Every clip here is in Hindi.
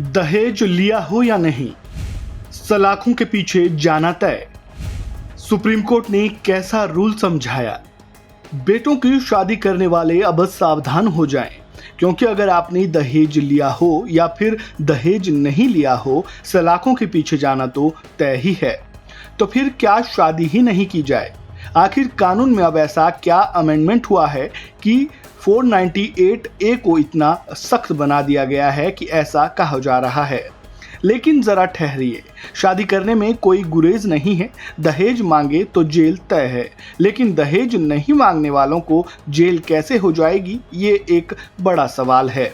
दहेज लिया हो या नहीं, सलाखों के पीछे जाना तय। सुप्रीम कोर्ट ने कैसा रूल समझाया। बेटों की शादी करने वाले अब सावधान हो जाएं, क्योंकि अगर आपने दहेज लिया हो या फिर दहेज नहीं लिया हो, सलाखों के पीछे जाना तो तय ही है। तो फिर क्या शादी ही नहीं की जाए? आखिर कानून में अब ऐसा क्या अमेंडमेंट हुआ है कि 498A को इतना सख्त बना दिया गया है कि ऐसा कहा जा रहा है। लेकिन जरा ठहरिए, शादी करने में कोई गुरेज नहीं है। दहेज मांगे तो जेल तय है, लेकिन दहेज नहीं मांगने वालों को जेल कैसे हो जाएगी, ये एक बड़ा सवाल है।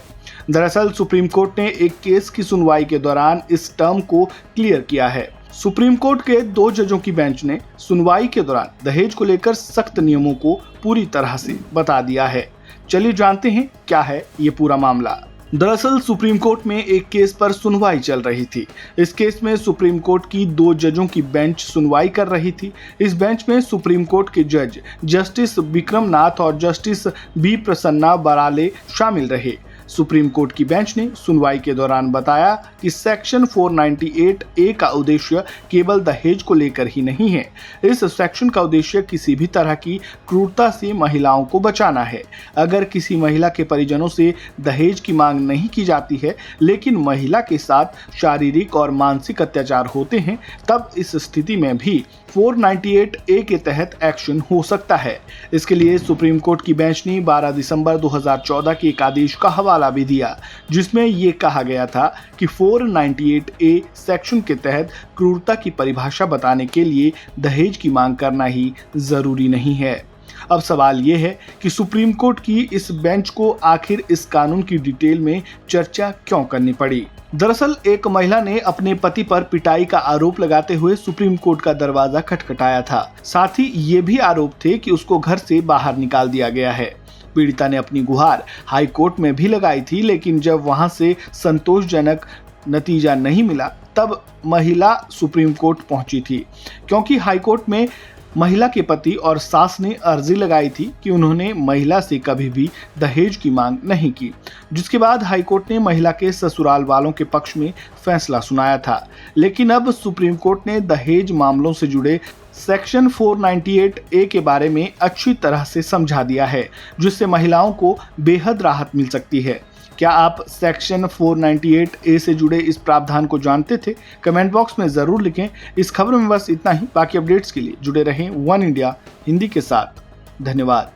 दरअसल सुप्रीम कोर्ट ने एक केस की सुनवाई के दौरान इस टर्म को क्लियर किया है। सुप्रीम कोर्ट के 2 जजों की बेंच ने सुनवाई के दौरान दहेज को लेकर सख्त नियमों को पूरी तरह से बता दिया है। चलिए जानते हैं क्या है ये पूरा मामला। दरअसल सुप्रीम कोर्ट में एक केस पर सुनवाई चल रही थी। इस केस में सुप्रीम कोर्ट की 2 जजों की बेंच सुनवाई कर रही थी। इस बेंच में सुप्रीम कोर्ट के जज जस्टिस विक्रम नाथ और जस्टिस बी प्रसन्ना बराले शामिल रहे। सुप्रीम कोर्ट की बेंच ने सुनवाई के दौरान बताया कि सेक्शन 498A का उद्देश्य केवल दहेज को लेकर ही नहीं है। इस सेक्शन का उद्देश्य किसी भी तरह की क्रूरता से महिलाओं को बचाना है। अगर किसी महिला के परिजनों से दहेज की मांग नहीं की जाती है, लेकिन महिला के साथ शारीरिक और मानसिक अत्याचार होते हैं, तब इस स्थिति में भी 498A के तहत एक्शन हो सकता है। इसके लिए सुप्रीम कोर्ट की बेंच ने 12 दिसंबर 2014 के एक आदेश का हवाला भी दिया, जिसमें ये कहा गया था कि 498A सेक्शन के तहत क्रूरता की परिभाषा बताने के लिए दहेज की मांग करना ही जरूरी नहीं है। अब सवाल ये है कि सुप्रीम कोर्ट की इस बेंच को आखिर इस कानून की डिटेल में चर्चा क्यों करनी पड़ी। दरअसल एक महिला ने अपने पति पर पिटाई का आरोप लगाते हुए सुप्रीम कोर्ट का दरवाजा खटखटाया था। साथ ही ये भी आरोप थे कि उसको घर से बाहर निकाल दिया गया है। पीड़िता ने अपनी गुहार हाई कोर्ट में भी लगाई थी, लेकिन जब वहां से संतोषजनक नतीजा नहीं मिला, तब महिला सुप्रीम कोर्ट पहुंची थी, क्योंकि हाई कोर्ट में महिला के पति और सास ने अर्जी लगाई थी कि उन्होंने महिला से कभी भी दहेज की मांग नहीं की, जिसके बाद हाईकोर्ट ने महिला के ससुराल वालों के पक्ष में फैसला सुनाया था। लेकिन अब सुप्रीम कोर्ट ने दहेज मामलों से जुड़े सेक्शन 498A के बारे में अच्छी तरह से समझा दिया है, जिससे महिलाओं को बेहद राहत मिल सकती है। क्या आप सेक्शन 498A से जुड़े इस प्रावधान को जानते थे? कमेंट बॉक्स में जरूर लिखें। इस खबर में बस इतना ही। बाकी अपडेट्स के लिए जुड़े रहें वन इंडिया हिंदी के साथ। धन्यवाद।